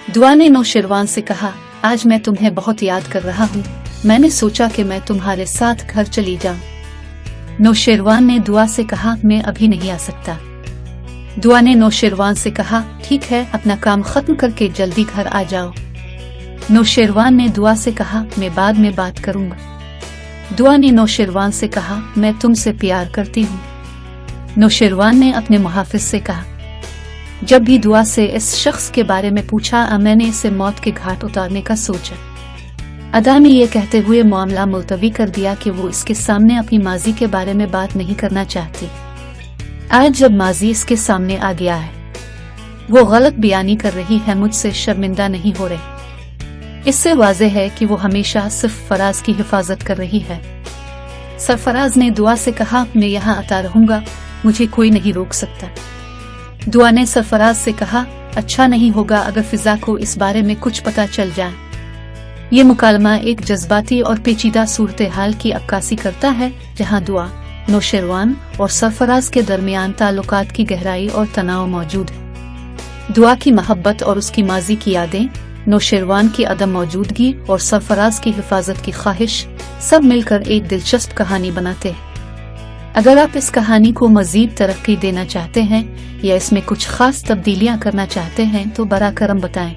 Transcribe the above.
दुआ ने नौशेरवान से कहा, आज मैं तुम्हें बहुत याद कर रहा हूँ, मैंने सोचा कि मैं तुम्हारे साथ घर चली जाऊं। नौशेरवान ने दुआ से कहा, मैं अभी नहीं आ सकता। दुआ ने नौशेरवान से कहा, ठीक है, अपना काम खत्म करके जल्दी घर आ जाओ। नौशेरवान ने दुआ से कहा, मैं बाद में बात करूंगा। दुआ ने नौशेरवान से कहा, मैं तुमसे प्यार करती हूँ। नौशेरवान ने अपने मुहाफिज से कहा, जब भी दुआ से इस शख्स के बारे में पूछा, मैंने इसे मौत के घाट उतारने का सोचा। अदा ने यह कहते हुए मामला मुलतवी कर दिया कि वो इसके सामने अपनी माजी के बारे में बात नहीं करना चाहती। आज जब माजी इसके सामने आ गया है, वो गलत बयानी कर रही है, मुझसे शर्मिंदा नहीं हो रही। इससे वाज़ेह है कि वो हमेशा सिर्फ फराज की हिफाजत कर रही है। सरफराज ने दुआ से कहा, मैं यहाँ आता रहूंगा, मुझे कोई नहीं रोक सकता। दुआ ने सरफराज से कहा, अच्छा नहीं होगा अगर फिजा को इस बारे में कुछ पता चल जाए। ये मुकालमा एक जज्बाती और पेचीदा सूरत हाल की अक्कासी करता है, जहाँ दुआ, नौशेरवान और सरफराज के दरमियान ताल्लुकात की गहराई और तनाव मौजूद है। दुआ की मोहब्बत और उसकी माजी की यादें, नौशेरवान की अदम मौजूदगी और सरफराज की हिफाजत की ख्वाहिश, सब मिलकर एक दिलचस्प कहानी बनाते हैं। अगर आप इस कहानी को मजीद तरक्की देना चाहते हैं या इसमें कुछ खास तब्दीलियां करना चाहते हैं तो बरा करम बताएं।